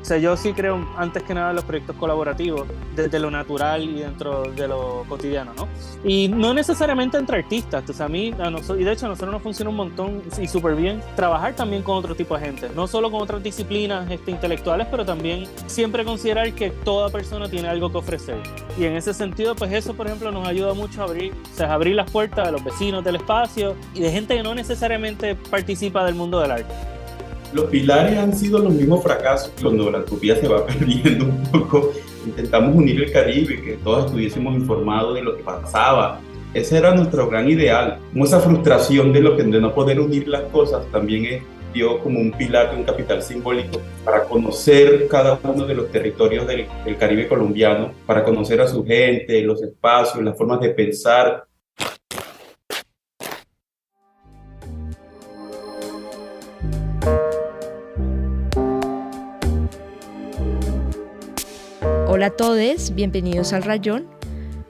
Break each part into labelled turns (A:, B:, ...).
A: O sea, yo sí creo antes que nada en los proyectos colaborativos, desde lo natural y dentro de lo cotidiano, ¿no? Y no necesariamente entre artistas, o sea, y de hecho a nosotros nos funciona un montón y súper bien trabajar también con otro tipo de gente, no solo con otras disciplinas intelectuales, pero también siempre considerar que toda persona tiene algo que ofrecer. Y en ese sentido, pues eso, por ejemplo, nos ayuda mucho a abrir las puertas a los vecinos del espacio y de gente que no necesariamente participa del mundo del arte.
B: Los pilares han sido los mismos fracasos. Cuando la utopía se va perdiendo un poco, intentamos unir el Caribe, que todos estuviésemos informados de lo que pasaba. Ese era nuestro gran ideal. Como esa frustración de no poder unir las cosas también dio como un pilar, un capital simbólico para conocer cada uno de los territorios del Caribe colombiano, para conocer a su gente, los espacios, las formas de pensar.
C: Hola a todos, bienvenidos al Rayón.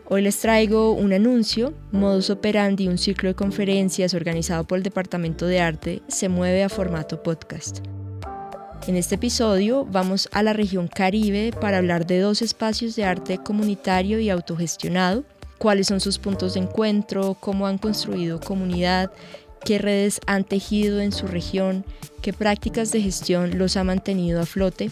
C: Hoy les traigo un anuncio. Modus Operandi, un ciclo de conferencias organizado por el Departamento de Arte, se mueve a formato podcast. En este episodio vamos a la región Caribe para hablar de 2 espacios de arte comunitario y autogestionado, cuáles son sus puntos de encuentro, cómo han construido comunidad, qué redes han tejido en su región, qué prácticas de gestión los ha mantenido a flote.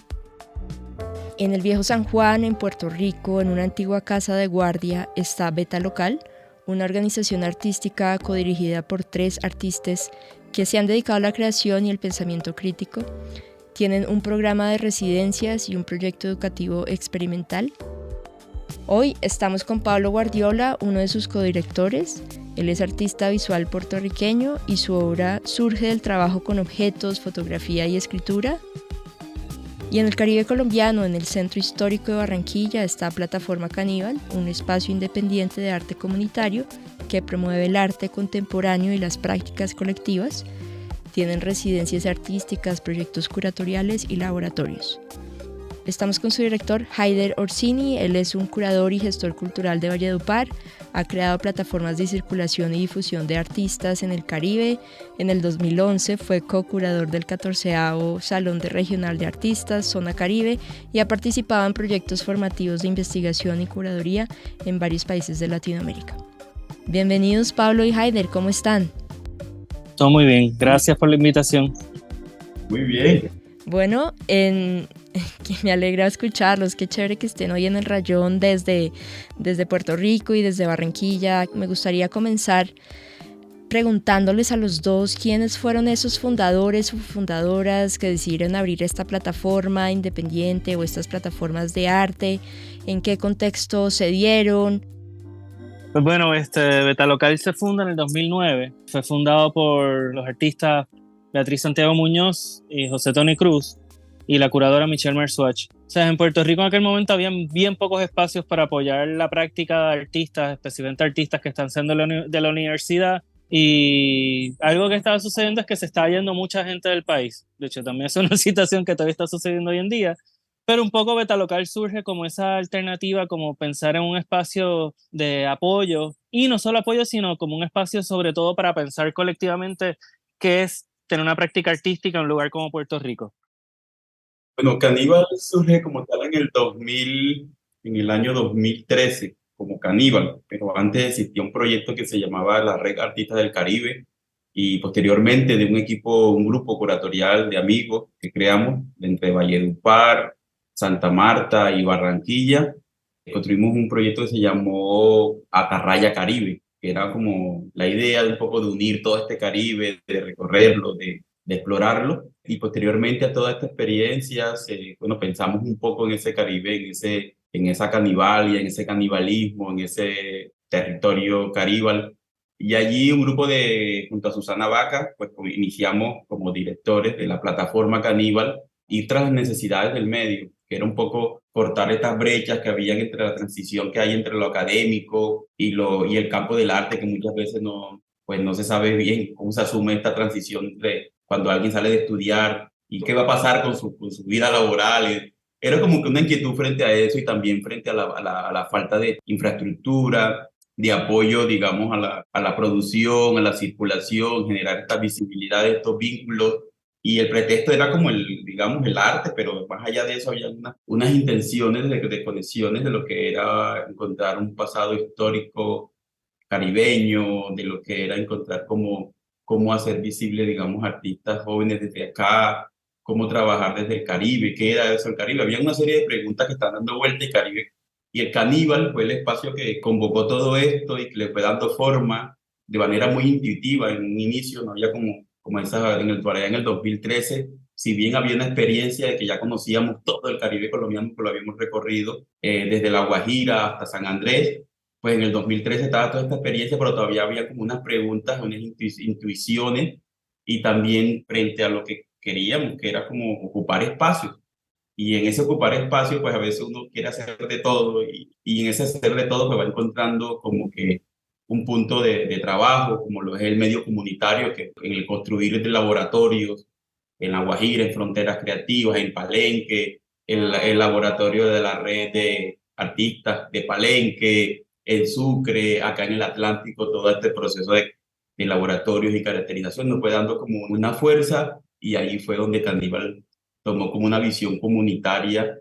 C: En el Viejo San Juan, en Puerto Rico, en una antigua casa de guardia, está Beta Local, una organización artística codirigida por 3 artistas que se han dedicado a la creación y el pensamiento crítico. Tienen un programa de residencias y un proyecto educativo experimental. Hoy estamos con Pablo Guardiola, uno de sus codirectores. Él es artista visual puertorriqueño y su obra surge del trabajo con objetos, fotografía y escritura. Y en el Caribe colombiano, en el Centro Histórico de Barranquilla, está Plataforma Caníbal, un espacio independiente de arte comunitario que promueve el arte contemporáneo y las prácticas colectivas. Tienen residencias artísticas, proyectos curatoriales y laboratorios. Estamos con su director, Haider Orsini. Él es un curador y gestor cultural de Valledupar. Ha creado plataformas de circulación y difusión de artistas en el Caribe. En el 2011 fue co-curador del 14º Salón Regional de Artistas, Zona Caribe, y ha participado en proyectos formativos de investigación y curaduría en varios países de Latinoamérica. Bienvenidos Pablo y Haider, ¿cómo están?
A: Todo muy bien, gracias por la invitación.
B: Muy bien.
C: Bueno, que me alegra escucharlos, qué chévere que estén hoy en el Rayón desde Puerto Rico y desde Barranquilla. Me gustaría comenzar preguntándoles a los dos quiénes fueron esos fundadores o fundadoras que decidieron abrir esta plataforma independiente o estas plataformas de arte, en qué contexto se dieron.
A: Pues bueno, Beta Local se funda en el 2009, fue fundado por los artistas Beatriz Santiago Muñoz y José Tony Cruz y la curadora Michelle Merswatch. O sea, en Puerto Rico en aquel momento había bien pocos espacios para apoyar la práctica de artistas, especialmente artistas que están siendo de la universidad, y algo que estaba sucediendo es que se estaba yendo mucha gente del país. De hecho, también es una situación que todavía está sucediendo hoy en día, pero un poco Beta Local surge como esa alternativa, como pensar en un espacio de apoyo, y no solo apoyo, sino como un espacio sobre todo para pensar colectivamente qué es tener una práctica artística en un lugar como Puerto Rico.
B: Bueno, Caníbal surge como tal en el año 2013, como Caníbal, pero antes existía un proyecto que se llamaba la Red Artistas del Caribe, y posteriormente de un grupo curatorial de amigos que creamos entre Valledupar, Santa Marta y Barranquilla. Construimos un proyecto que se llamó Atarraya Caribe, que era como la idea de un poco de unir todo este Caribe, de recorrerlo, de explorarlo, y posteriormente a toda esta experiencia, bueno, pensamos un poco en ese Caribe, en esa canibalia, en ese canibalismo, en ese territorio caníbal. Y allí junto a Susana Vaca, pues iniciamos como directores de la plataforma Caníbal, y tras las necesidades del medio, que era un poco cortar estas brechas que habían entre la transición que hay entre lo académico y el campo del arte, que muchas veces pues no se sabe bien cómo se asume esta transición entre cuando alguien sale de estudiar y qué va a pasar con su vida laboral. Era como que una inquietud frente a eso, y también frente a la falta de infraestructura, de apoyo, digamos, a la producción, a la circulación, generar esta visibilidad, estos vínculos y el pretexto era como digamos, el arte, pero más allá de eso había unas intenciones de conexiones de lo que era encontrar un pasado histórico caribeño, de lo que era encontrar cómo hacer visible, digamos, artistas jóvenes desde acá, cómo trabajar desde el Caribe, qué era eso el Caribe. Había una serie de preguntas que están dando vuelta y el Caníbal fue el espacio que convocó todo esto y que le fue dando forma de manera muy intuitiva. En un inicio no había como esa, por allá en el 2013, si bien había una experiencia de que ya conocíamos todo el Caribe colombiano, que lo habíamos recorrido desde La Guajira hasta San Andrés, pues en el 2013 estaba toda esta experiencia, pero todavía había como unas preguntas, unas intuiciones y también frente a lo que queríamos, que era como ocupar espacios. Y en ese ocupar espacio, pues a veces uno quiere hacer de todo y en ese hacer de todo, pues va encontrando como que un punto de trabajo, como lo es el medio comunitario, que en el construir de laboratorios, en La Guajira, en Fronteras Creativas, en Palenque, el laboratorio de la red de artistas de Palenque, en Sucre, acá en el Atlántico, todo este proceso de laboratorios y caracterización nos fue dando como una fuerza y ahí fue donde Caníbal tomó como una visión comunitaria.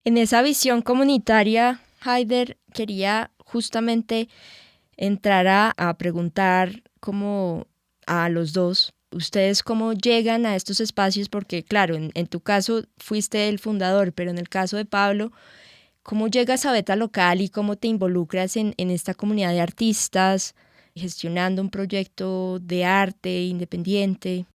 C: En esa visión comunitaria, Haider quería justamente entrar a preguntar como a los dos, ustedes cómo llegan a estos espacios, porque claro, en tu caso fuiste el fundador, pero en el caso de Pablo, ¿cómo llegas a Beta Local y cómo te involucras en esta comunidad de artistas, gestionando un proyecto de arte independiente?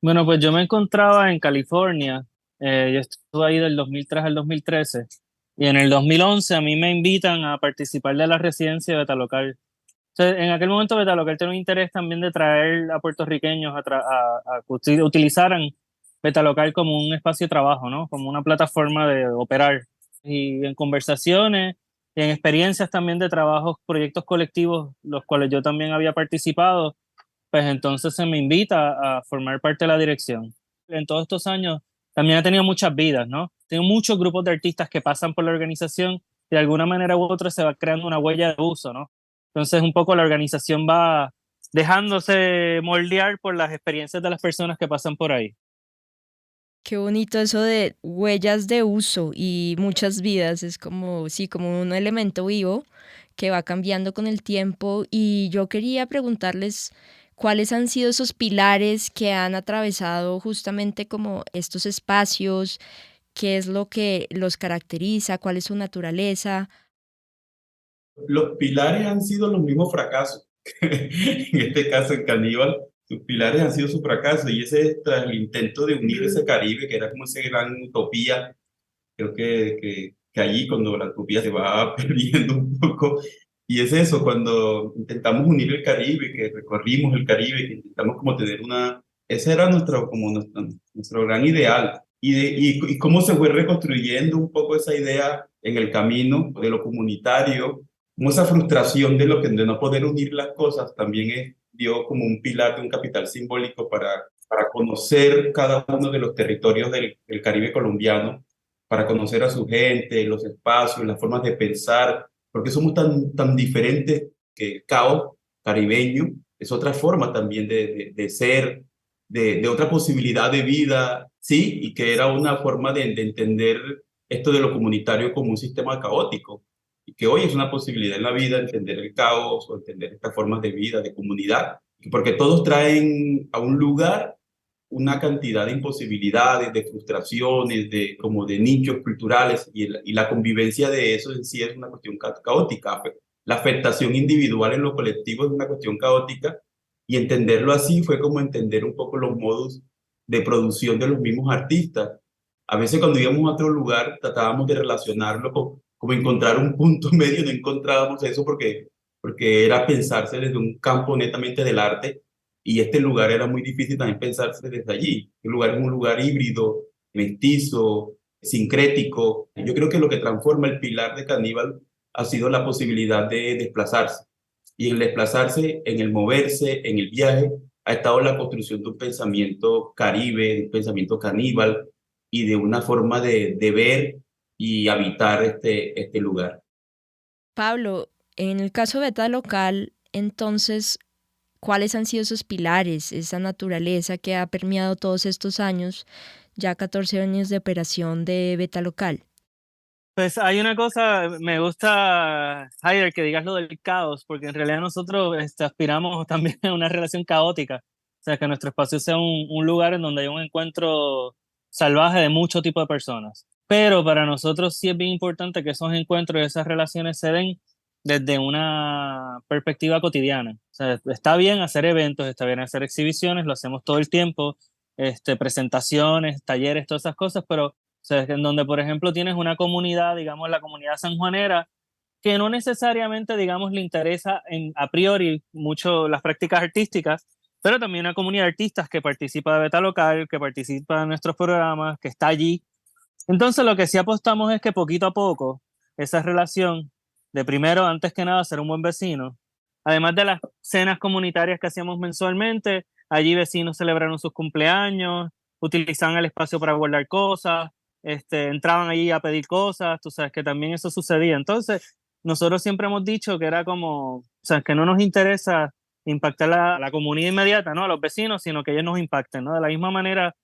A: Bueno, pues yo me encontraba en California, yo estuve ahí del 2003 al 2013, y en el 2011 a mí me invitan a participar de la residencia de Betalocal. Entonces, en aquel momento Betalocal tenía un interés también de traer a puertorriqueños a que utilizaran Betalocal como un espacio de trabajo, ¿no? Como una plataforma de operar. Y en conversaciones y en experiencias también de trabajos, proyectos colectivos, los cuales yo también había participado, pues entonces se me invita a formar parte de la dirección. En todos estos años también he tenido muchas vidas, ¿no? Tengo muchos grupos de artistas que pasan por la organización y de alguna manera u otra se va creando una huella de uso, ¿no? Entonces un poco la organización va dejándose moldear por las experiencias de las personas que pasan por ahí.
C: Qué bonito eso de huellas de uso y muchas vidas, es como, sí, como un elemento vivo que va cambiando con el tiempo. Y yo quería preguntarles cuáles han sido esos pilares que han atravesado justamente como estos espacios, qué es lo que los caracteriza, cuál es su naturaleza.
B: Los pilares han sido los mismos fracasos. En este caso, en Caníbal, sus pilares han sido su fracaso y ese tras el intento de unir ese Caribe, que era como esa gran utopía. Creo que allí cuando la utopía se va perdiendo un poco, y es eso, cuando intentamos unir el Caribe, que recorrimos el Caribe, que intentamos como tener ese era nuestro gran ideal, y cómo se fue reconstruyendo un poco esa idea en el camino de lo comunitario, como esa frustración de no poder unir las cosas, también dio como un pilar de un capital simbólico para conocer cada uno de los territorios del Caribe colombiano, para conocer a su gente, los espacios, las formas de pensar, porque somos tan diferentes que el caos caribeño es otra forma también de ser, de otra posibilidad de vida, sí, y que era una forma de entender esto de lo comunitario como un sistema caótico, y que hoy es una posibilidad en la vida entender el caos o entender estas formas de vida, de comunidad, porque todos traen a un lugar una cantidad de imposibilidades, de frustraciones, como de nichos culturales y la convivencia de eso en sí es una cuestión caótica. La afectación individual en lo colectivo es una cuestión caótica y entenderlo así fue como entender un poco los modos de producción de los mismos artistas. A veces cuando íbamos a otro lugar tratábamos de relacionarlo como encontrar un punto medio, no encontrábamos eso porque era pensarse desde un campo netamente del arte y este lugar era muy difícil también pensarse desde allí. El lugar es un lugar híbrido, mestizo, sincrético. Yo creo que lo que transforma el pilar de Caníbal ha sido la posibilidad de desplazarse. Y en el desplazarse, en el moverse, en el viaje, ha estado la construcción de un pensamiento caribe, de un pensamiento caníbal y de una forma de ver y habitar este lugar.
C: Pablo, en el caso de Beta Local, entonces, ¿Cuáles han sido esos pilares, esa naturaleza que ha permeado todos estos años, ya 14 años de operación de Beta Local?
A: Pues hay una cosa, me gusta, Haider, que digas lo del caos, porque en realidad nosotros aspiramos también a una relación caótica. O sea, que nuestro espacio sea un lugar en donde haya un encuentro salvaje de mucho tipo de personas. Pero para nosotros sí es bien importante que esos encuentros y esas relaciones se den desde una perspectiva cotidiana. O sea, está bien hacer eventos, está bien hacer exhibiciones, lo hacemos todo el tiempo, presentaciones, talleres, todas esas cosas, pero o sea, en donde, por ejemplo, tienes una comunidad, digamos, la comunidad sanjuanera, que no necesariamente, digamos, le interesa a priori mucho las prácticas artísticas, pero también una comunidad de artistas que participa de Beta Local, que participa en nuestros programas, que está allí. Entonces, lo que sí apostamos es que poquito a poco, esa relación de primero, antes que nada, ser un buen vecino, además de las cenas comunitarias que hacíamos mensualmente, allí vecinos celebraron sus cumpleaños, utilizaban el espacio para guardar cosas, entraban allí a pedir cosas, tú sabes que también eso sucedía. Entonces, nosotros siempre hemos dicho que era como, o sea, que no nos interesa impactar a la comunidad inmediata, ¿no? A los vecinos, sino que ellos nos impacten, ¿no? De la misma manera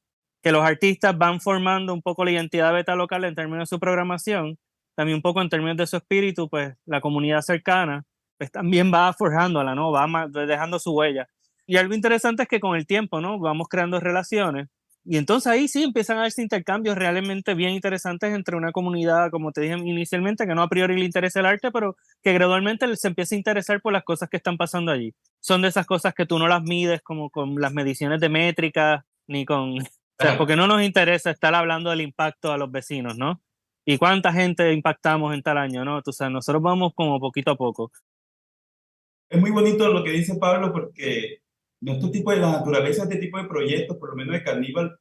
A: que los artistas van formando un poco la identidad Beta Local en términos de su programación, también un poco en términos de su espíritu, pues la comunidad cercana pues también va forjándola, ¿no? Va dejando su huella. Y algo interesante es que con el tiempo, ¿no? Vamos creando relaciones y entonces ahí sí empiezan a haberse intercambios realmente bien interesantes entre una comunidad, como te dije inicialmente, que no a priori le interesa el arte, pero que gradualmente se empieza a interesar por las cosas que están pasando allí. Son de esas cosas que tú no las mides como con las mediciones de métricas, ni con... O sea, porque no nos interesa estar hablando del impacto a los vecinos, ¿no? Y cuánta gente impactamos en tal año, ¿no? O sea, nosotros vamos como poquito a poco.
B: Es muy bonito lo que dice Pablo porque este tipo de la naturaleza, este tipo de proyectos, por lo menos de Caníbal,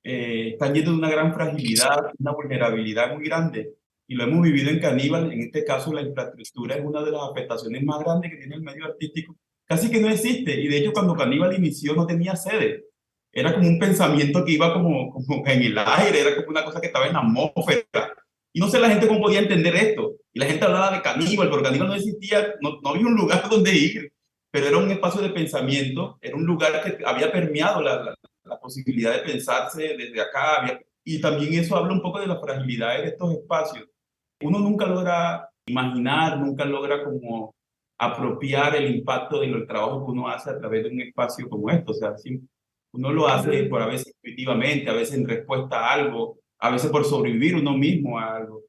B: están llenos de una gran fragilidad, una vulnerabilidad muy grande. Y lo hemos vivido en Caníbal. En este caso, la infraestructura es una de las afectaciones más grandes que tiene el medio artístico. Casi que no existe. Y de hecho, cuando Caníbal inició, no tenía sede. Era como un pensamiento que iba como en el aire, era como una cosa que estaba en la atmósfera. Y no sé la gente cómo podía entender esto. Y la gente hablaba de Caníbal, pero Caníbal no existía, no había un lugar donde ir. Pero era un espacio de pensamiento, era un lugar que había permeado la posibilidad de pensarse desde acá. Y también eso habla un poco de las fragilidades de estos espacios. Uno nunca logra imaginar, nunca logra como apropiar el impacto del trabajo que uno hace a través de un espacio como esto. O sea, uno lo hace por a veces intuitivamente, a veces en respuesta a algo, a veces por sobrevivir uno mismo a algo.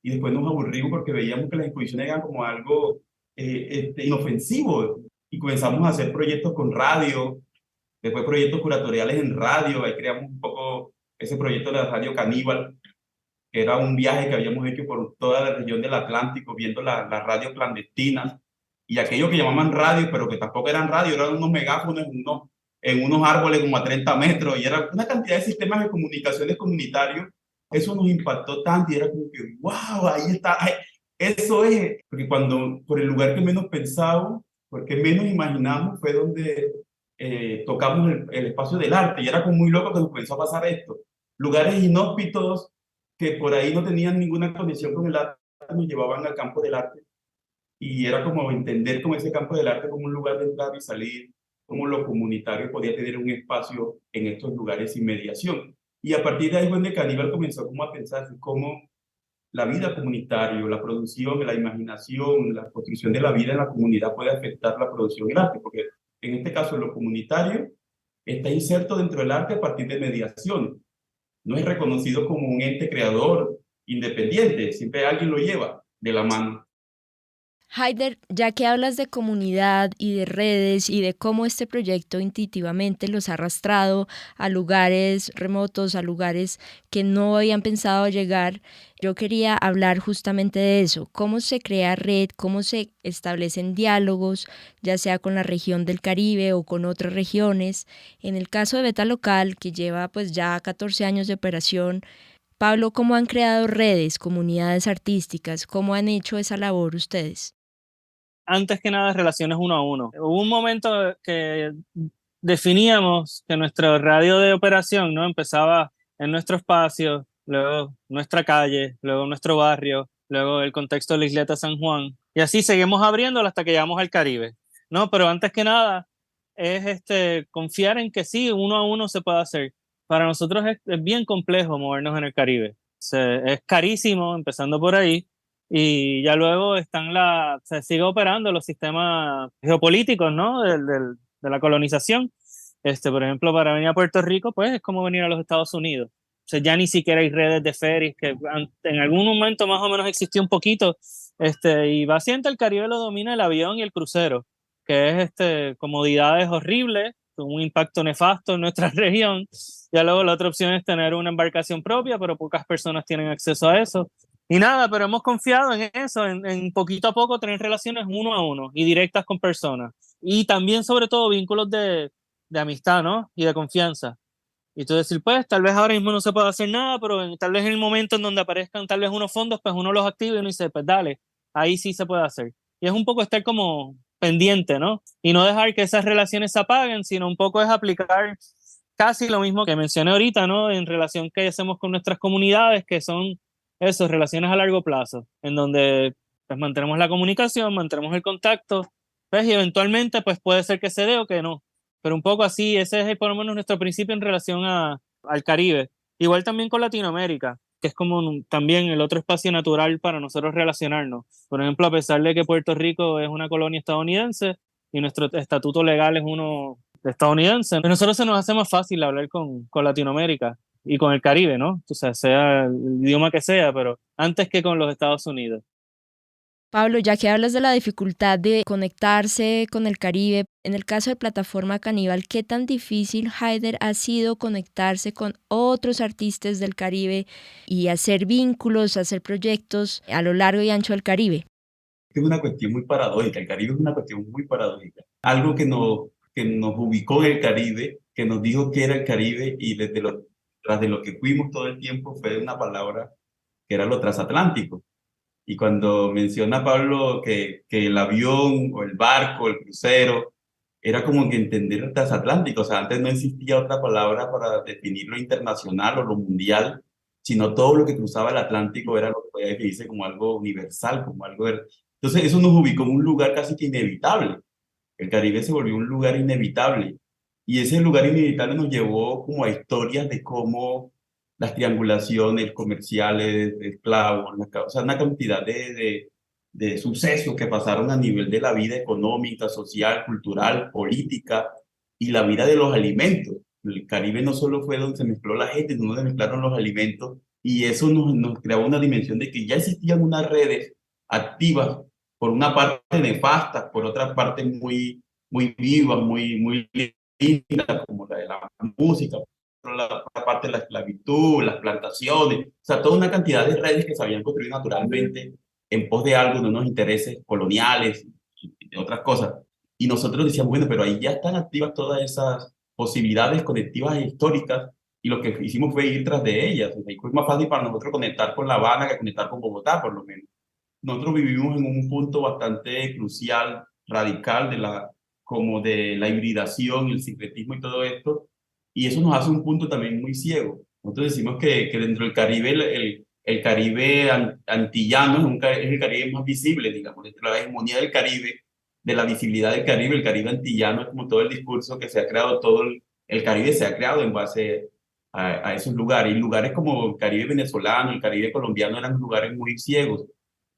B: Y después nos aburrimos porque veíamos que las exposiciones eran como algo inofensivo. Y comenzamos a hacer proyectos con radio, después proyectos curatoriales en radio, ahí creamos un poco ese proyecto de la radio Caníbal, que era un viaje que habíamos hecho por toda la región del Atlántico, viendo las radios clandestinas, y aquello que llamaban radio, pero que tampoco eran radio, eran unos megáfonos en unos árboles como a 30 metros, y era una cantidad de sistemas de comunicaciones comunitarios. Eso nos impactó tanto, y era como que, wow, ahí está, eso es, porque cuando, por el lugar que menos pensábamos, porque menos imaginamos, fue donde tocamos el espacio del arte, y era como muy loco que nos comenzó a pasar esto. Lugares inhóspitos que por ahí no tenían ninguna conexión con el arte, nos llevaban al campo del arte, y era como entender como ese campo del arte como un lugar de entrar y salir, como lo comunitario podía tener un espacio en estos lugares sin mediación. Y a partir de ahí, donde Caníbal comenzó como a pensar cómo la vida comunitaria, la producción, la imaginación, la construcción de la vida en la comunidad puede afectar la producción del arte, porque en este caso lo comunitario está inserto dentro del arte a partir de mediación. No es reconocido como un ente creador independiente, siempre alguien lo lleva de la mano.
C: Haider, ya que hablas de comunidad y de redes y de cómo este proyecto intuitivamente los ha arrastrado a lugares remotos, a lugares que no habían pensado llegar, yo quería hablar justamente de eso, cómo se crea red, cómo se establecen diálogos, ya sea con la región del Caribe o con otras regiones. En el caso de Beta Local, que lleva pues ya 14 años de operación, Pablo, ¿cómo han creado redes, comunidades artísticas? ¿Cómo han hecho esa labor ustedes?
A: Antes que nada, relaciones uno a uno. Hubo un momento que definíamos que nuestro radio de operación, ¿no? Empezaba en nuestro espacio, luego nuestra calle, luego nuestro barrio, luego el contexto de la isleta San Juan. Y así seguimos abriéndolo hasta que llegamos al Caribe, ¿no? Pero antes que nada, es confiar en que sí, uno a uno se puede hacer. Para nosotros es bien complejo movernos en el Caribe. Es carísimo, empezando por ahí, y ya luego se sigue operando los sistemas geopolíticos, ¿no? De la colonización. Por ejemplo, para venir a Puerto Rico, pues es como venir a los Estados Unidos. O sea, ya ni siquiera hay redes de ferries, que en algún momento más o menos existió un poquito, y básicamente el Caribe lo domina el avión y el crucero, que es comodidades horribles, con un impacto nefasto en nuestra región. Ya luego la otra opción es tener una embarcación propia, pero pocas personas tienen acceso a eso. Y nada, pero hemos confiado en eso, en poquito a poco tener relaciones uno a uno y directas con personas. Y también, sobre todo, vínculos de amistad, ¿no? Y de confianza. Y tú decir, pues, tal vez ahora mismo no se puede hacer nada, pero tal vez en el momento en donde aparezcan tal vez unos fondos, pues uno los activa y uno dice, pues dale, ahí sí se puede hacer. Y es un poco estar como pendiente, ¿no? Y no dejar que esas relaciones se apaguen, sino un poco es aplicar casi lo mismo que mencioné ahorita, ¿no? En relación que hacemos con nuestras comunidades, que son eso, relaciones a largo plazo, en donde pues mantenemos la comunicación, mantenemos el contacto, pues y eventualmente pues puede ser que se dé o que no, pero un poco así, ese es por lo menos nuestro principio en relación al Caribe. Igual también con Latinoamérica, que es como también el otro espacio natural para nosotros relacionarnos. Por ejemplo, a pesar de que Puerto Rico es una colonia estadounidense y nuestro estatuto legal es uno estadounidense, a nosotros se nos hace más fácil hablar con Latinoamérica y con el Caribe, ¿no? O sea el idioma que sea, pero antes que con los Estados Unidos.
C: Pablo, ya que hablas de la dificultad de conectarse con el Caribe, en el caso de Plataforma Caníbal, ¿qué tan difícil, Haider, ha sido conectarse con otros artistas del Caribe y hacer vínculos, hacer proyectos a lo largo y ancho del Caribe?
B: Es una cuestión muy paradójica, el Caribe es una cuestión muy paradójica. Algo que nos ubicó en el Caribe, que nos dijo que era el Caribe y tras de lo que fuimos todo el tiempo fue una palabra que era lo transatlántico. Y cuando menciona Pablo que el avión o el barco, el crucero, era como que entender el transatlántico. O sea, antes no existía otra palabra para definir lo internacional o lo mundial, sino todo lo que cruzaba el Atlántico era lo que podía definirse como algo universal, como algo... Entonces eso nos ubicó en un lugar casi que inevitable. El Caribe se volvió un lugar inevitable. Y ese lugar inevitable nos llevó como a historias de cómo las triangulaciones comerciales de esclavos, o sea, una cantidad de sucesos que pasaron a nivel de la vida económica, social, cultural, política y la vida de los alimentos. El Caribe no solo fue donde se mezcló la gente, sino donde mezclaron los alimentos y eso nos creaba una dimensión de que ya existían unas redes activas, por una parte nefastas, por otra parte muy vivas, muy lindas, como la de la música, la parte de la esclavitud, las plantaciones, o sea, toda una cantidad de redes que se habían construido naturalmente en pos de algo, de unos intereses coloniales y de otras cosas. Y nosotros decíamos, bueno, pero ahí ya están activas todas esas posibilidades conectivas e históricas y lo que hicimos fue ir tras de ellas. O sea, y fue más fácil para nosotros conectar con La Habana que conectar con Bogotá, por lo menos. Nosotros vivimos en un punto bastante crucial, radical, como de la hibridación, el sincretismo y todo esto, y eso nos hace un punto también muy ciego. Nosotros decimos que dentro del Caribe, el Caribe antillano es el Caribe más visible, digamos, dentro de la hegemonía del Caribe, de la visibilidad del Caribe, el Caribe antillano es como todo el discurso que se ha creado, el Caribe se ha creado en base a esos lugares, y lugares como el Caribe venezolano, el Caribe colombiano eran lugares muy ciegos,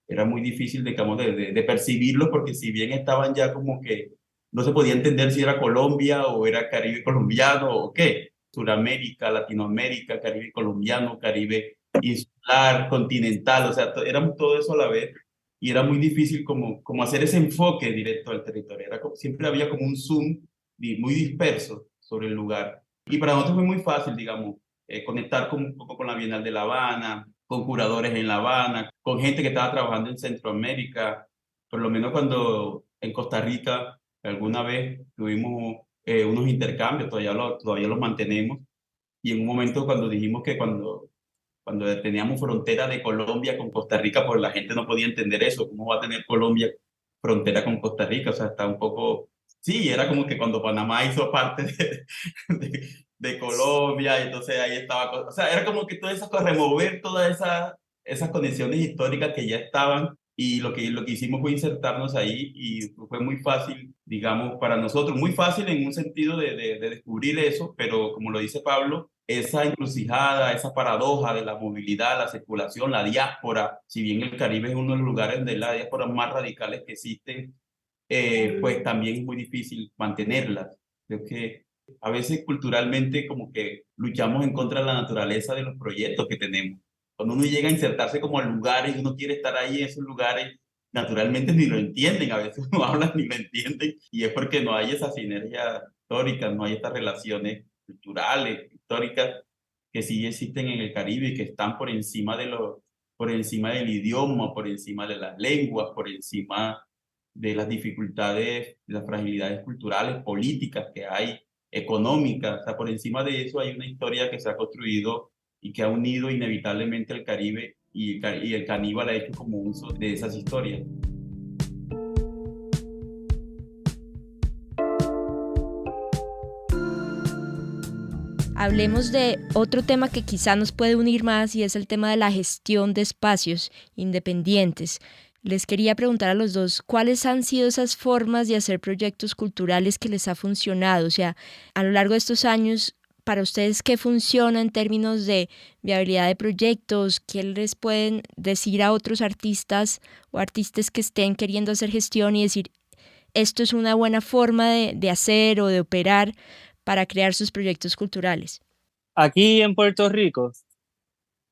B: era muy difícil, digamos, de percibirlos porque si bien estaban ya como que no se podía entender si era Colombia o era Caribe colombiano o qué. Suramérica, Latinoamérica, Caribe colombiano, Caribe insular, continental, o sea, éramos todo eso a la vez y era muy difícil como hacer ese enfoque directo al territorio. Siempre había como un zoom muy disperso sobre el lugar. Y para nosotros fue muy fácil, digamos, conectar un poco con la Bienal de La Habana, con curadores en La Habana, con gente que estaba trabajando en Centroamérica, por lo menos cuando en Costa Rica alguna vez tuvimos unos intercambios, todavía los mantenemos, y en un momento cuando dijimos que cuando teníamos frontera de Colombia con Costa Rica, pues la gente no podía entender eso, ¿cómo va a tener Colombia frontera con Costa Rica? O sea, está un poco... Sí, era como que cuando Panamá hizo parte de Colombia, entonces ahí estaba, o sea, era como que todas esas cosas, remover todas esas conexiones históricas que ya estaban y lo que hicimos fue insertarnos ahí y fue muy fácil, digamos, para nosotros, muy fácil en un sentido de descubrir eso, pero como lo dice Pablo, esa encrucijada, esa paradoja de la movilidad, la circulación, la diáspora, si bien el Caribe es uno de los lugares de la diáspora más radicales que existen, pues también es muy difícil mantenerlas. Creo que a veces culturalmente como que luchamos en contra de la naturaleza de los proyectos que tenemos. Cuando uno llega a insertarse como a lugares y uno quiere estar ahí en esos lugares, naturalmente ni lo entienden, a veces uno habla ni lo entienden, y es porque no hay esa sinergia histórica, no hay estas relaciones culturales, históricas, que sí existen en el Caribe y que están por encima por encima del idioma, por encima de las lenguas, por encima de las dificultades, de las fragilidades culturales, políticas que hay, económicas. O sea, por encima de eso hay una historia que se ha construido y que ha unido inevitablemente el Caribe, y el caníbal ha hecho como uso de esas historias.
C: Hablemos de otro tema que quizá nos puede unir más y es el tema de la gestión de espacios independientes. Les quería preguntar a los dos, ¿cuáles han sido esas formas de hacer proyectos culturales que les ha funcionado? O sea, a lo largo de estos años, para ustedes, ¿qué funciona en términos de viabilidad de proyectos? ¿Qué les pueden decir a otros artistas o artistas que estén queriendo hacer gestión y decir, esto es una buena forma de hacer o de operar para crear sus proyectos culturales?
A: Aquí en Puerto Rico, o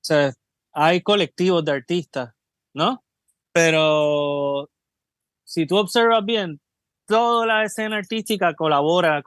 A: sea, hay colectivos de artistas, ¿no? Pero si tú observas bien, toda la escena artística colabora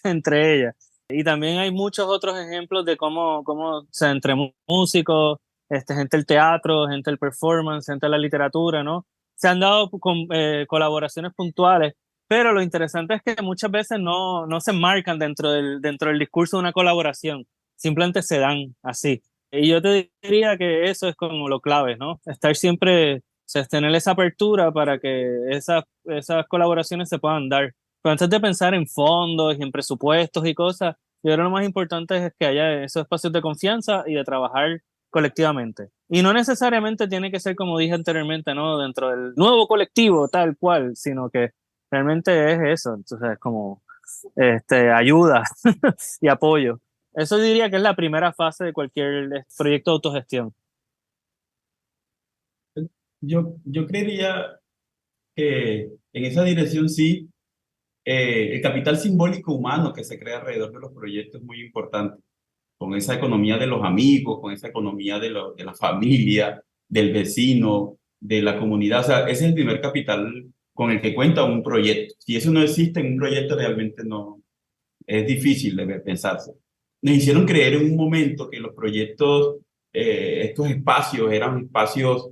A: entre ellas. Y también hay muchos otros ejemplos de cómo o sea, entre músicos, gente del teatro, gente del performance, gente de la literatura, ¿no? Se han dado colaboraciones puntuales, pero lo interesante es que muchas veces no se marcan dentro del discurso de una colaboración, simplemente se dan así. Y yo te diría que eso es como lo clave, ¿no? Estar siempre, o sea, tener esa apertura para que esas colaboraciones se puedan dar. Pero antes de pensar en fondos y en presupuestos y cosas, yo creo que lo más importante es que haya esos espacios de confianza y de trabajar colectivamente. Y no necesariamente tiene que ser, como dije anteriormente, ¿no? Dentro del nuevo colectivo tal cual, sino que realmente es eso. Entonces, es como ayuda y apoyo. Eso diría que es la primera fase de cualquier proyecto de autogestión.
B: Yo creería que en esa dirección sí, el capital simbólico humano que se crea alrededor de los proyectos es muy importante, con esa economía de los amigos, con esa economía de la familia, del vecino, de la comunidad. O sea, ese es el primer capital con el que cuenta un proyecto. Si eso no existe en un proyecto, realmente no, es difícil de pensarse. Nos hicieron creer en un momento que los proyectos, estos espacios eran espacios,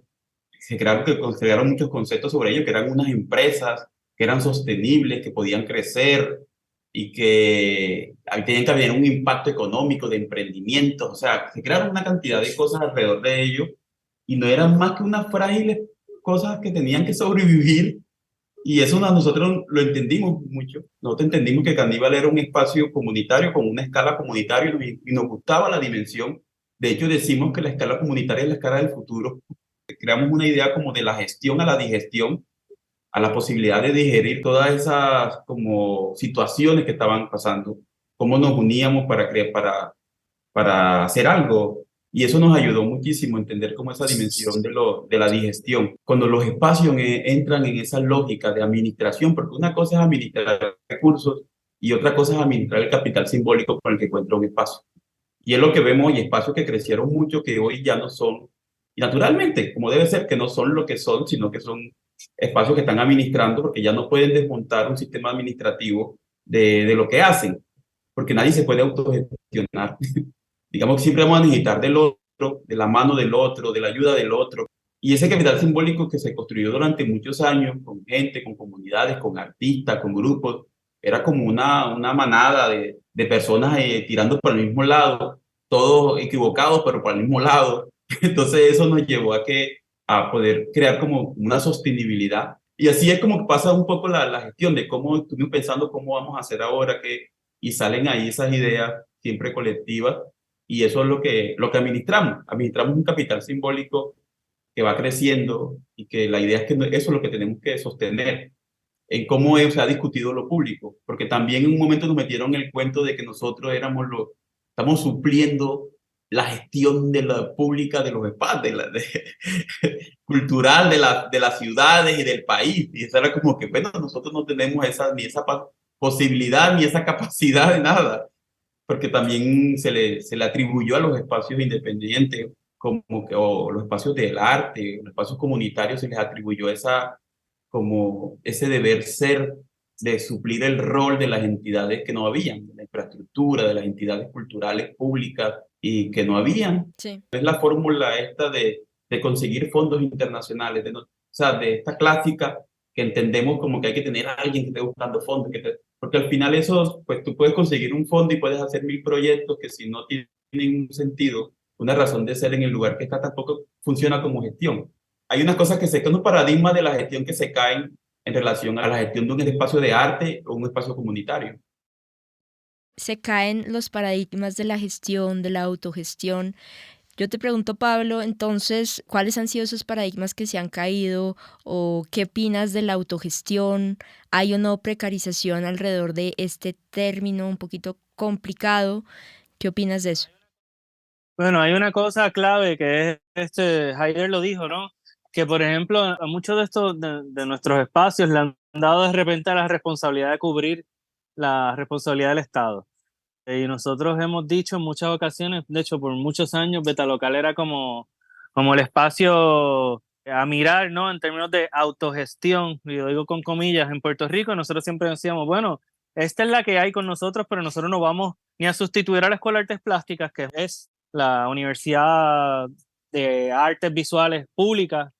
B: se crearon muchos conceptos sobre ellos, que eran unas empresas, que eran sostenibles, que podían crecer y que tenían que haber un impacto económico de emprendimiento. O sea, se crearon una cantidad de cosas alrededor de ellos y no eran más que unas frágiles cosas que tenían que sobrevivir, y eso nosotros lo entendimos mucho. Nosotros entendimos que Caníbal era un espacio comunitario con una escala comunitaria, y nos gustaba la dimensión. De hecho, decimos que la escala comunitaria es la escala del futuro. Creamos una idea como de la gestión a la digestión, a la posibilidad de digerir todas esas como situaciones que estaban pasando, cómo nos uníamos para hacer algo. Y eso nos ayudó muchísimo a entender cómo esa dimensión de la digestión. Cuando los espacios entran en esa lógica de administración, porque una cosa es administrar recursos y otra cosa es administrar el capital simbólico con el que cuenta un espacio. Y es lo que vemos hoy, espacios que crecieron mucho, que hoy ya no son, y naturalmente, como debe ser, que no son lo que son, sino que son espacios que están administrando, porque ya no pueden desmontar un sistema administrativo de lo que hacen, porque nadie se puede autogestionar. Digamos que siempre vamos a necesitar del otro, de la mano del otro, de la ayuda del otro. Y ese capital simbólico que se construyó durante muchos años, con gente, con comunidades, con artistas, con grupos, era como una manada de personas tirando por el mismo lado, todos equivocados, pero por el mismo lado. Entonces eso nos llevó a poder crear como una sostenibilidad. Y así es como pasa un poco la gestión de cómo estuvimos pensando cómo vamos a hacer ahora, y salen ahí esas ideas siempre colectivas. Y eso es lo que administramos. Administramos un capital simbólico que va creciendo y que la idea es que eso es lo que tenemos que sostener en cómo se ha discutido lo público, porque también en un momento nos metieron el cuento de que nosotros estamos supliendo la gestión de la pública de los espacios, cultural de las ciudades y del país, y eso era como que, bueno, nosotros no tenemos ni esa posibilidad ni esa capacidad de nada, porque también se le atribuyó a los espacios independientes, como que, o los espacios del arte, los espacios comunitarios, se les atribuyó como ese deber ser de suplir el rol de las entidades que no habían, de la infraestructura, de las entidades culturales públicas y que no habían.
C: Sí.
B: Es la fórmula esta de conseguir fondos internacionales, o sea, de esta clásica que entendemos como que hay que tener a alguien que esté buscando fondos, porque al final eso, pues tú puedes conseguir un fondo y puedes hacer 1000 proyectos que si no tienen un sentido, una razón de ser en el lugar que está, tampoco funciona como gestión. Hay unas cosas unos paradigmas de la gestión que se caen en relación a la gestión de un espacio de arte o un espacio comunitario.
C: Se caen los paradigmas de la gestión, de la autogestión. Yo te pregunto, Pablo, entonces, ¿cuáles han sido esos paradigmas que se han caído o qué opinas de la autogestión? ¿Hay o no precarización alrededor de este término un poquito complicado? ¿Qué opinas de eso?
A: Bueno, hay una cosa clave que es, Heidegger lo dijo, ¿no? Que, por ejemplo, a muchos de estos, de nuestros espacios le han dado de repente la responsabilidad de cubrir la responsabilidad del Estado. Y nosotros hemos dicho en muchas ocasiones, de hecho, por muchos años, Betalocal era como el espacio a mirar, ¿no? En términos de autogestión, y lo digo con comillas, en Puerto Rico nosotros siempre decíamos, bueno, esta es la que hay con nosotros, pero nosotros no vamos ni a sustituir a la Escuela de Artes Plásticas, que es la Universidad de Artes Visuales Públicas,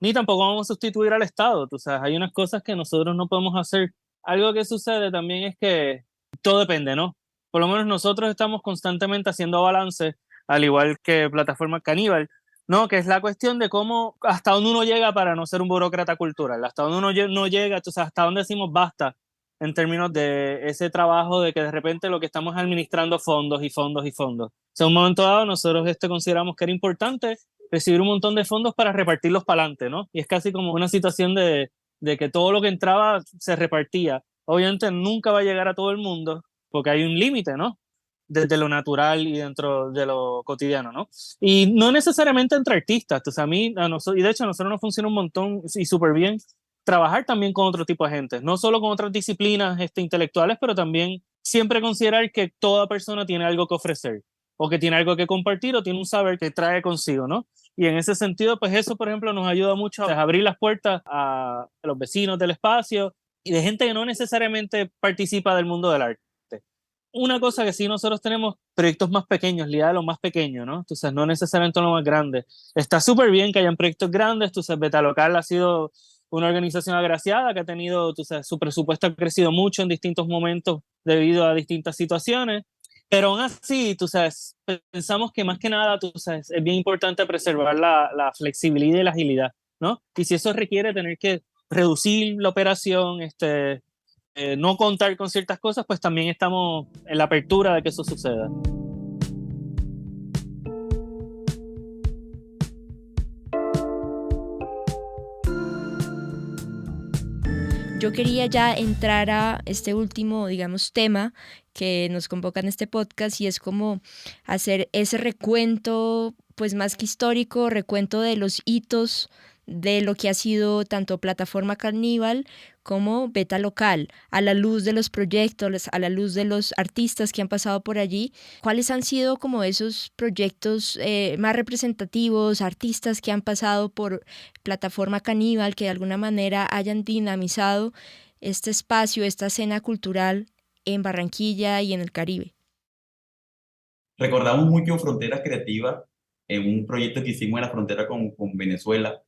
A: ni tampoco vamos a sustituir al Estado. Tú sabes, hay unas cosas que nosotros no podemos hacer. Algo que sucede también es que todo depende, ¿no? Por lo menos nosotros estamos constantemente haciendo balance, al igual que Plataforma Caníbal, ¿no? Que es la cuestión de cómo, hasta dónde uno llega para no ser un burócrata cultural, hasta dónde uno no llega, entonces hasta dónde decimos basta en términos de ese trabajo de que de repente lo que estamos administrando fondos y fondos y fondos. O sea, en un momento dado nosotros consideramos que era importante recibir un montón de fondos para repartirlos para adelante, ¿no? Y es casi como una situación de que todo lo que entraba se repartía. Obviamente nunca va a llegar a todo el mundo, porque hay un límite, ¿no? Desde lo natural y dentro de lo cotidiano, ¿no? Y no necesariamente entre artistas, entonces y de hecho a nosotros nos funciona un montón y súper bien trabajar también con otro tipo de gente, no solo con otras disciplinas intelectuales, pero también siempre considerar que toda persona tiene algo que ofrecer, o que tiene algo que compartir, o tiene un saber que trae consigo, ¿no? Y en ese sentido, pues eso, por ejemplo, nos ayuda mucho a abrir las puertas a los vecinos del espacio y de gente que no necesariamente participa del mundo del arte. Una cosa que sí nosotros tenemos proyectos más pequeños, la idea de lo más pequeño, ¿no? Entonces, no necesariamente lo más grande. Está súper bien que hayan proyectos grandes, entonces Betalocal ha sido una organización agraciada que ha tenido, su presupuesto ha crecido mucho en distintos momentos debido a distintas situaciones, pero aún así, pensamos que más que nada, es bien importante preservar la flexibilidad y la agilidad, ¿no? Y si eso requiere tener que reducir la operación, no contar con ciertas cosas, pues también estamos en la apertura de que eso suceda.
C: Yo quería ya entrar a este último, digamos, tema que nos convoca en este podcast y es como hacer ese recuento, pues más que histórico, recuento de los hitos de lo que ha sido tanto Plataforma Caníbal como Betalocal, a la luz de los proyectos, a la luz de los artistas que han pasado por allí. ¿Cuáles han sido como esos proyectos más representativos, artistas que han pasado por Plataforma Caníbal, que de alguna manera hayan dinamizado este espacio, esta escena cultural en Barranquilla y en el Caribe?
B: Recordamos mucho Fronteras Creativas, en un proyecto que hicimos en la frontera con Venezuela,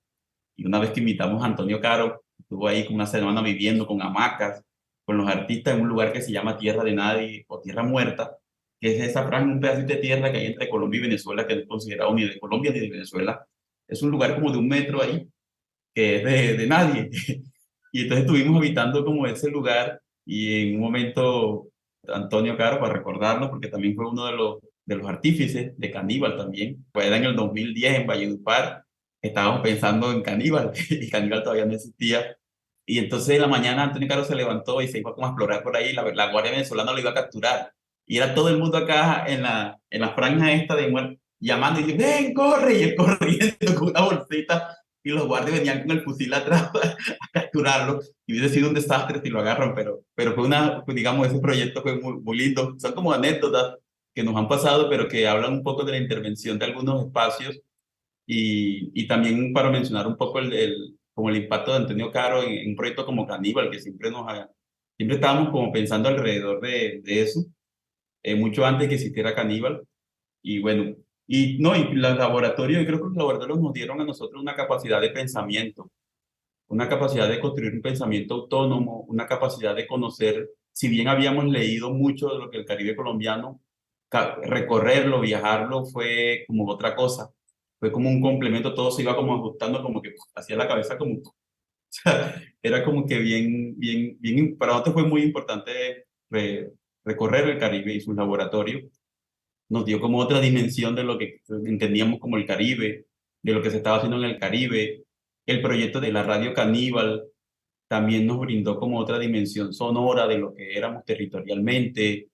B: y una vez que invitamos a Antonio Caro, estuvo ahí con una semana viviendo con hamacas, con los artistas en un lugar que se llama Tierra de Nadie o Tierra Muerta, que es esa franja, un pedacito de tierra que hay entre Colombia y Venezuela, que no es considerado ni de Colombia ni de Venezuela. Es un lugar como de 1 metro ahí, que es de nadie. Y entonces estuvimos habitando como ese lugar y en un momento Antonio Caro, para recordarlo, porque también fue uno de los artífices de Caníbal también, fue en el 2010 en Valledupar, estábamos pensando en Caníbal y Caníbal todavía no existía. Y entonces en la mañana Antonio Caro se levantó y se iba como a explorar por ahí, la Guardia Venezolana lo iba a capturar. Y era todo el mundo acá en la franja esta de muerte, llamando y dice, ven, corre, y él corriendo con una bolsita, y los guardias venían con el fusil atrás a capturarlo, y hubiese sido un desastre si lo agarran, pero fue una, pues, digamos, ese proyecto fue muy lindo. Son como anécdotas que nos han pasado, pero que hablan un poco de la intervención de algunos espacios y también para mencionar un poco como el impacto de Antonio Caro en un proyecto como Caníbal, que siempre estábamos como pensando alrededor de eso, mucho antes que existiera Caníbal. Y bueno, y no, y los laboratorios, yo creo que los laboratorios nos dieron a nosotros una capacidad de pensamiento, una capacidad de construir un pensamiento autónomo, una capacidad de conocer, si bien habíamos leído mucho de lo que el Caribe colombiano, recorrerlo, viajarlo fue como otra cosa, fue como un complemento, todo se iba como ajustando, como que hacía la cabeza como, o sea, era como que para nosotros fue muy importante recorrer el Caribe y sus laboratorios, nos dio como otra dimensión de lo que entendíamos como el Caribe, de lo que se estaba haciendo en el Caribe. El proyecto de la radio Caníbal también nos brindó como otra dimensión sonora de lo que éramos territorialmente.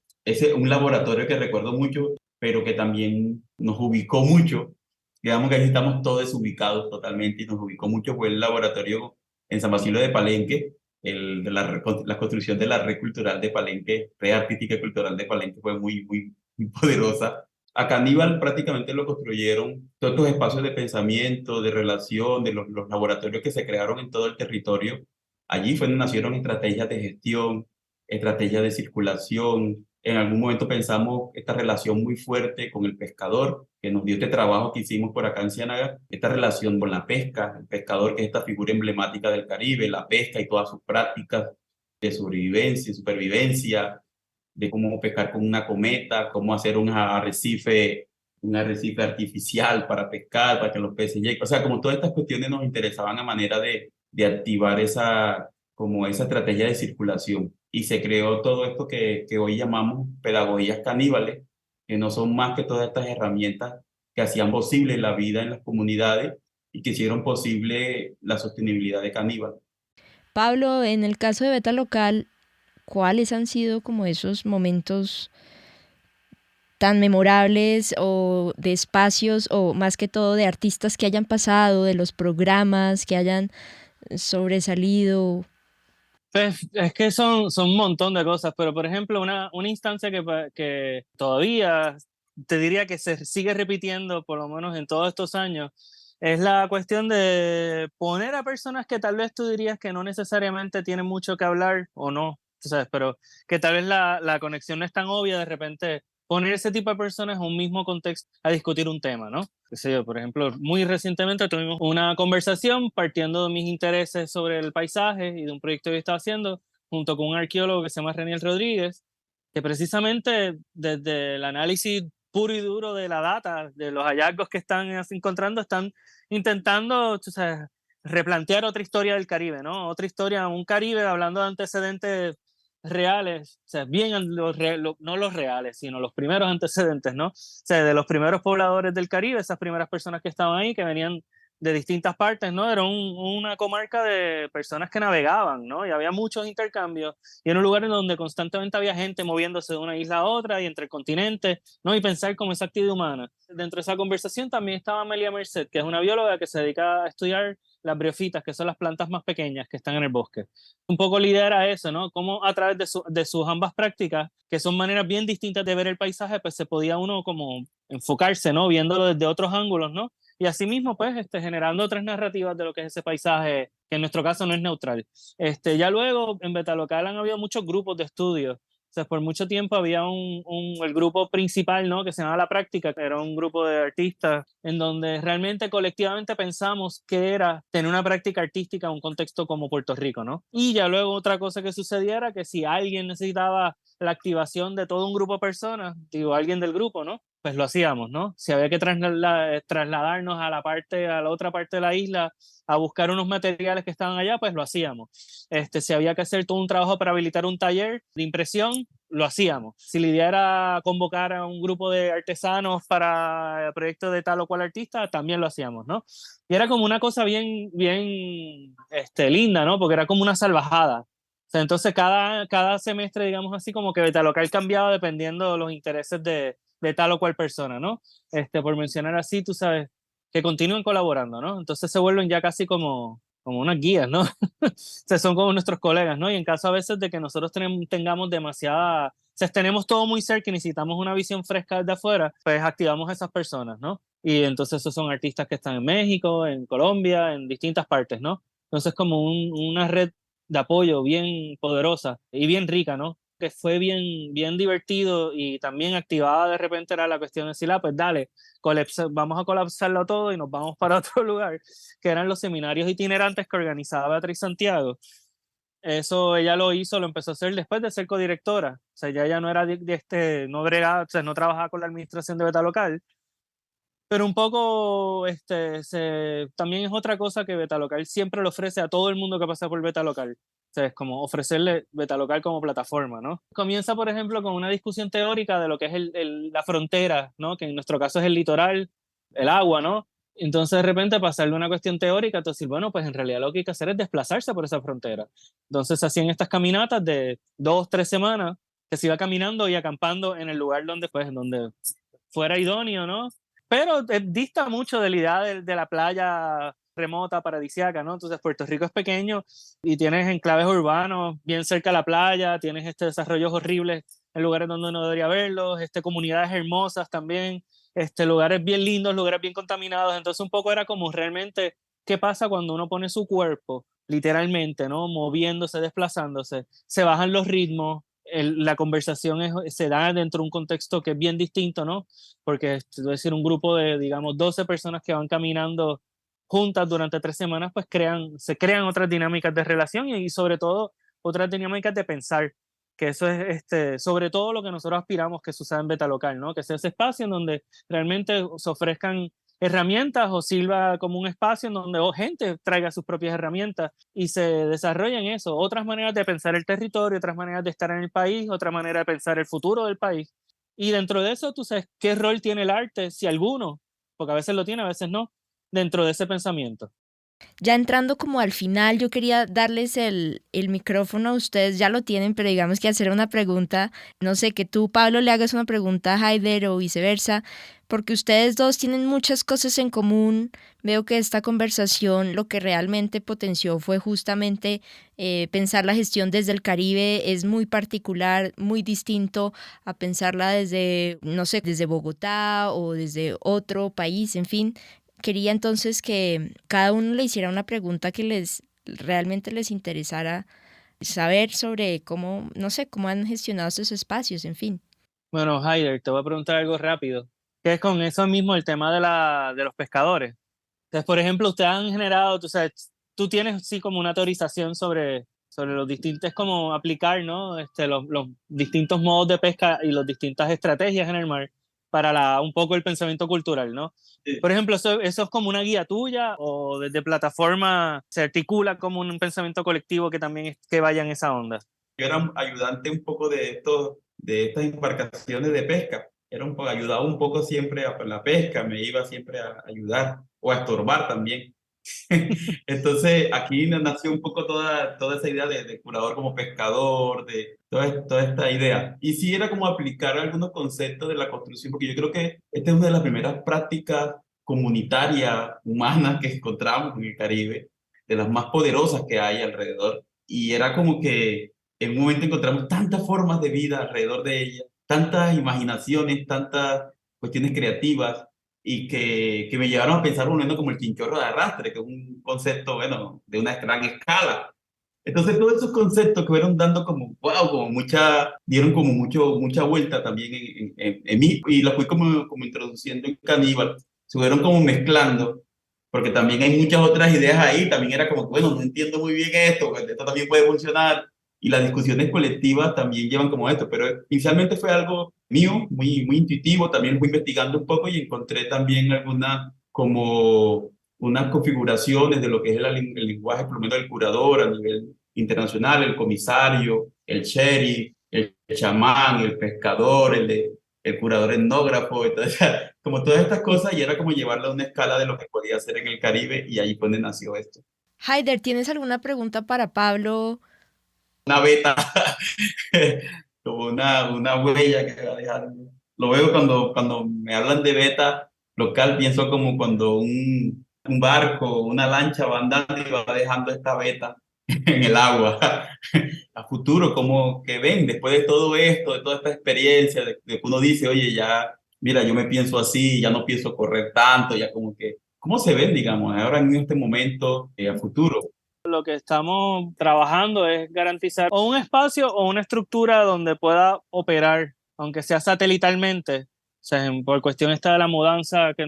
B: Un laboratorio que recuerdo mucho, pero que también nos ubicó mucho. Digamos que ahí estamos todos desubicados totalmente y nos ubicó mucho fue el laboratorio en San Basilio de Palenque, la construcción de la red cultural de Palenque, red artística y cultural de Palenque fue muy poderosa. A Caníbal prácticamente lo construyeron todos estos espacios de pensamiento, de relación, de los laboratorios que se crearon en todo el territorio. Allí fue donde nacieron estrategias de gestión, estrategias de circulación. En algún momento pensamos esta relación muy fuerte con el pescador, que nos dio este trabajo que hicimos por acá en Ciénaga, esta relación con la pesca, el pescador que es esta figura emblemática del Caribe, la pesca y todas sus prácticas de sobrevivencia, supervivencia, de cómo pescar con una cometa, cómo hacer un arrecife artificial para pescar, para que los peces lleguen. O sea, como todas estas cuestiones nos interesaban a manera de activar como esa estrategia de circulación. Y se creó todo esto que hoy llamamos pedagogías caníbales, que no son más que todas estas herramientas que hacían posible la vida en las comunidades y que hicieron posible la sostenibilidad de Caníbal.
C: Pablo, en el caso de Beta Local, ¿cuáles han sido como esos momentos tan memorables o de espacios o más que todo de artistas que hayan pasado, de los programas que hayan sobresalido?
A: Pues, es que son un montón de cosas, pero por ejemplo, una instancia que todavía te diría que se sigue repitiendo, por lo menos en todos estos años, es la cuestión de poner a personas que tal vez tú dirías que no necesariamente tienen mucho que hablar o no, tú sabes, pero que tal vez la conexión no es tan obvia, de repente poner ese tipo de personas en un mismo contexto a discutir un tema, ¿no? Qué sé yo, por ejemplo, muy recientemente tuvimos una conversación partiendo de mis intereses sobre el paisaje y de un proyecto que estaba haciendo junto con un arqueólogo que se llama Reniel Rodríguez, que precisamente desde el análisis puro y duro de la data, de los hallazgos que están encontrando, están intentando, tú sabes, replantear otra historia del Caribe, ¿no? Otra historia, un Caribe hablando de antecedentes reales, o sea, bien no los reales, sino los primeros antecedentes, ¿no? O sea, de los primeros pobladores del Caribe, esas primeras personas que estaban ahí, que venían de distintas partes, ¿no? Era una comarca de personas que navegaban, ¿no? Y había muchos intercambios, y era un lugar en donde constantemente había gente moviéndose de una isla a otra y entre continentes, ¿no? Y pensar como esa actividad humana. Dentro de esa conversación también estaba Amelia Merced, que es una bióloga que se dedica a estudiar las briofitas, que son las plantas más pequeñas que están en el bosque. Un poco lidera eso, ¿no? Cómo a través de sus ambas prácticas, que son maneras bien distintas de ver el paisaje, pues se podía uno como enfocarse, ¿no? Viéndolo desde otros ángulos, ¿no? Y asimismo, pues, generando otras narrativas de lo que es ese paisaje, que en nuestro caso no es neutral. Ya luego, en Betalocal han habido muchos grupos de estudio. O sea, por mucho tiempo había el grupo principal, ¿no? Que se llamaba La Práctica, que era un grupo de artistas en donde realmente colectivamente pensamos que era tener una práctica artística en un contexto como Puerto Rico, ¿no? Y ya luego otra cosa que sucediera, que si alguien necesitaba la activación de todo un grupo de personas, digo, alguien del grupo, ¿no? Pues lo hacíamos, ¿no? Si había que trasladarnos a la otra parte de la isla a buscar unos materiales que estaban allá, pues lo hacíamos. Si había que hacer todo un trabajo para habilitar un taller de impresión, lo hacíamos. Si la idea era convocar a un grupo de artesanos para el proyecto de tal o cual artista, también lo hacíamos, ¿no? Y era como una cosa bien, bien linda, ¿no? Porque era como una salvajada. O sea, entonces cada semestre, digamos así, como que Betalocal cambiaba dependiendo de los intereses de tal o cual persona, ¿no? Por mencionar así, tú sabes, que continúen colaborando, ¿no? Entonces se vuelven ya casi como unas guías, ¿no? O sea, son como nuestros colegas, ¿no? Y en caso a veces de que nosotros tengamos demasiada, o sea, tenemos todo muy cerca y necesitamos una visión fresca desde afuera, pues activamos a esas personas, ¿no? Y entonces esos son artistas que están en México, en Colombia, en distintas partes, ¿no? Entonces como una red de apoyo bien poderosa y bien rica, ¿no? Que fue bien, bien divertido y también activada de repente era la cuestión de decir, pues dale, vamos a colapsarlo todo y nos vamos para otro lugar, que eran los seminarios itinerantes que organizaba Beatriz Santiago. Eso ella lo empezó a hacer después de ser codirectora. O sea, ella no era no bregaba, o sea, no trabajaba con la administración de Betalocal, pero un poco también es otra cosa que Betalocal siempre le ofrece a todo el mundo que pasa por Betalocal. O sea, es como ofrecerle Betalocal como plataforma, ¿no? Comienza, por ejemplo, con una discusión teórica de lo que es la frontera, ¿no? Que en nuestro caso es el litoral, el agua, ¿no? Entonces, de repente, pasarle una cuestión teórica, entonces, bueno, pues en realidad lo que hay que hacer es desplazarse por esa frontera. Entonces, se hacían estas caminatas de 2, 3 semanas, que se iba caminando y acampando en el lugar donde fuera idóneo, ¿no? Pero dista mucho de la idea de la playa remota, paradisíaca, ¿no? Entonces Puerto Rico es pequeño y tienes enclaves urbanos bien cerca de la playa, tienes desarrollos horribles en lugares donde no debería verlos, comunidades hermosas también, lugares bien lindos, lugares bien contaminados. Entonces un poco era como realmente qué pasa cuando uno pone su cuerpo, literalmente, ¿no? Moviéndose, desplazándose, se bajan los ritmos, la conversación se da dentro de un contexto que es bien distinto, ¿no? Porque es decir, un grupo de, digamos, 12 personas que van caminando juntas durante 3 semanas, pues se crean otras dinámicas de relación y sobre todo otras dinámicas de pensar, que eso es sobre todo lo que nosotros aspiramos que suceda en Betalocal, ¿no? Que sea ese espacio en donde realmente se ofrezcan herramientas o sirva como un espacio en donde gente traiga sus propias herramientas y se desarrollen eso, otras maneras de pensar el territorio, otras maneras de estar en el país, otra manera de pensar el futuro del país. Y dentro de eso, tú sabes qué rol tiene el arte, si alguno, porque a veces lo tiene, a veces no, dentro de ese pensamiento.
C: Ya entrando como al final, yo quería darles el micrófono a ustedes, ya lo tienen, pero digamos que hacer una pregunta, no sé, que tú, Pablo, le hagas una pregunta a Haider o viceversa, porque ustedes dos tienen muchas cosas en común. Veo que esta conversación lo que realmente potenció fue justamente pensar la gestión desde el Caribe. Es muy particular, muy distinto a pensarla desde, no sé, desde Bogotá o desde otro país, en fin. Quería entonces que cada uno le hiciera una pregunta que realmente les interesara saber sobre cómo, no sé, cómo han gestionado estos espacios, en fin.
A: Bueno, Haider, te voy a preguntar algo rápido, que es con eso mismo el tema de los pescadores. Entonces, por ejemplo, ustedes han generado, tú tienes sí como una teorización sobre los distintos, como aplicar, ¿no? Los distintos modos de pesca y las distintas estrategias en el mar para un poco el pensamiento cultural, ¿no?
B: Sí.
A: Por ejemplo, ¿eso es como una guía tuya o desde plataforma se articula como un pensamiento colectivo que también que vaya en esa onda?
B: Yo era ayudante un poco de estas embarcaciones de pesca. Ayudaba un poco siempre a la pesca, me iba siempre a ayudar o a estorbar también. Entonces aquí nació un poco toda esa idea de curador como pescador, de toda esta idea. Y sí era como aplicar algunos conceptos de la construcción, porque yo creo que esta es una de las primeras prácticas comunitarias, humanas que encontramos en el Caribe, de las más poderosas que hay alrededor. Y era como que en un momento encontramos tantas formas de vida alrededor de ella, tantas imaginaciones, tantas cuestiones creativas y que me llevaron a pensar un momento como el chinchorro de arrastre, que es un concepto, bueno, de una gran escala. Entonces todos esos conceptos que fueron dando como, wow, dieron como mucha vuelta también en mí y los fui como introduciendo en Caníbal, se fueron como mezclando, porque también hay muchas otras ideas ahí, también era como, bueno, no entiendo muy bien esto también puede funcionar, y las discusiones colectivas también llevan como esto, pero inicialmente fue algo mío, muy intuitivo, también fui investigando un poco y encontré también como unas configuraciones de lo que es el lenguaje, por lo menos del curador a nivel internacional, el comisario, el sheriff, el chamán, el pescador, el curador etnógrafo, entonces, como todas estas cosas, y era como llevarlo a una escala de lo que podía hacer en el Caribe, y ahí fue donde nació esto.
C: Haider, ¿tienes alguna pregunta para Pablo?
B: Una beta, como una huella que va dejando. Lo veo cuando me hablan de beta local, pienso como cuando un barco, una lancha va andando y va dejando esta beta en el agua. A futuro, como que ven, después de todo esto, de toda esta experiencia, de que uno dice, oye, ya, mira, yo me pienso así, ya no pienso correr tanto, ya como que, ¿cómo se ven, digamos, ahora en este momento, a futuro?
A: Lo que estamos trabajando es garantizar o un espacio o una estructura donde pueda operar, aunque sea satelitalmente. O sea, por cuestión esta de la mudanza que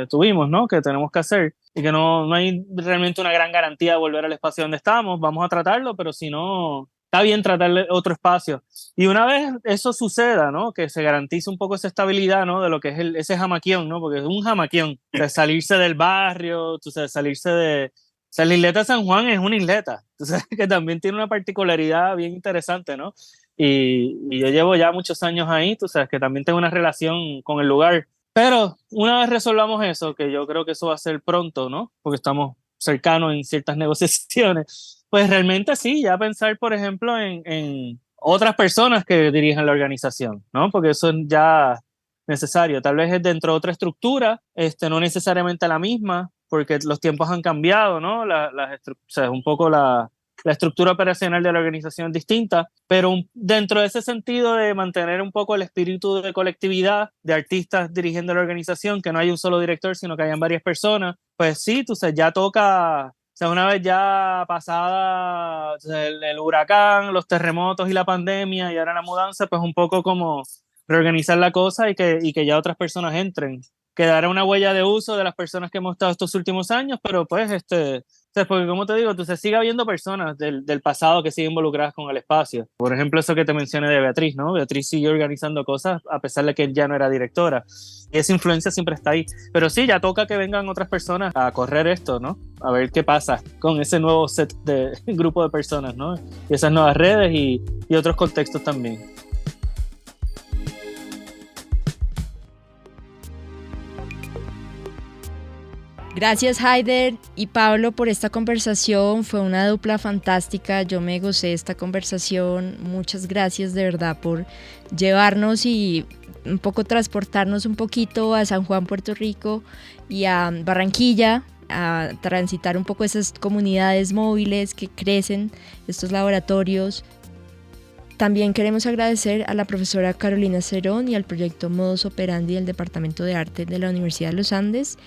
A: tuvimos, ¿no? Que tenemos que hacer y que no hay realmente una gran garantía de volver al espacio donde estamos. Vamos a tratarlo, pero si no, está bien tratarle otro espacio. Y una vez eso suceda, ¿no? Que se garantice un poco esa estabilidad, ¿no? De lo que es ese jamaquión, ¿no? Porque es un jamaquión. O sea, salirse del barrio, o sea, salirse de... O sea, la isleta de San Juan es una isleta, entonces, que también tiene una particularidad bien interesante, ¿no? Y yo llevo ya muchos años ahí, tú sabes, que también tengo una relación con el lugar. Pero una vez resolvamos eso, que yo creo que eso va a ser pronto, ¿no? Porque estamos cercanos en ciertas negociaciones, pues realmente sí, ya pensar, por ejemplo, en otras personas que dirijan la organización, ¿no? Porque eso es ya necesario. Tal vez es dentro de otra estructura, no necesariamente la misma, porque los tiempos han cambiado, ¿no? O sea, un poco la estructura operacional de la organización es distinta, pero dentro de ese sentido de mantener un poco el espíritu de colectividad de artistas dirigiendo la organización, que no hay un solo director, sino que hayan varias personas, pues sí, tú sabes, ya toca, o sea, una vez ya pasada, o sea, el huracán, los terremotos y la pandemia y ahora la mudanza, pues un poco como reorganizar la cosa y que ya otras personas entren. Quedará una huella de uso de las personas que hemos estado estos últimos años, pero pues, o sea, porque como te digo, se sigue habiendo personas del pasado que siguen involucradas con el espacio. Por ejemplo, eso que te mencioné de Beatriz, ¿no? Beatriz siguió organizando cosas a pesar de que ya no era directora. Y esa influencia siempre está ahí. Pero sí, ya toca que vengan otras personas a correr esto, ¿no? A ver qué pasa con ese nuevo set de grupo de personas, ¿no? Y esas nuevas redes y otros contextos también.
C: Gracias Haider y Pablo por esta conversación, fue una dupla fantástica, yo me gocé esta conversación, muchas gracias de verdad por llevarnos y un poco transportarnos un poquito a San Juan, Puerto Rico y a Barranquilla, a transitar un poco esas comunidades móviles que crecen, estos laboratorios. También queremos agradecer a la profesora Carolina Cerón y al proyecto Modus Operandi del Departamento de Arte de la Universidad de los Andes,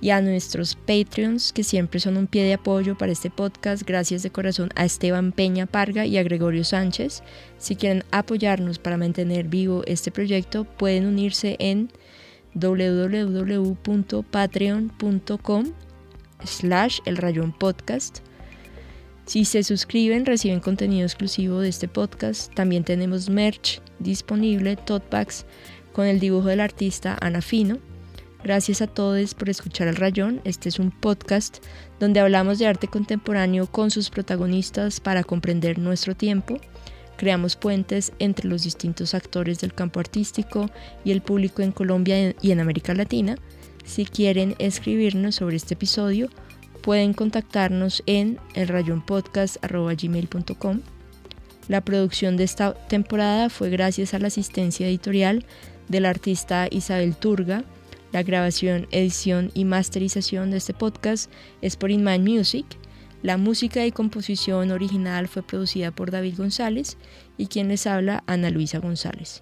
C: y a nuestros Patreons que siempre son un pie de apoyo para este podcast. Gracias de corazón a Esteban Peña Parga y a Gregorio Sánchez. Si quieren apoyarnos para mantener vivo este proyecto, pueden unirse en www.patreon.com/elrayonpodcast. Si se suscriben, reciben contenido exclusivo de este podcast. También tenemos merch disponible, tote bags, con el dibujo del artista Ana Fino. Gracias a todos por escuchar El Rayón. Este es un podcast donde hablamos de arte contemporáneo con sus protagonistas para comprender nuestro tiempo. Creamos puentes entre los distintos actores del campo artístico y el público en Colombia y en América Latina. Si quieren escribirnos sobre este episodio, pueden contactarnos en elrayonpodcast@gmail.com. La producción de esta temporada fue gracias a la asistencia editorial del artista Isabel Turga. La grabación, edición y masterización de este podcast es por In Mind Music. La música y composición original fue producida por David González y quien les habla, Ana Luisa González.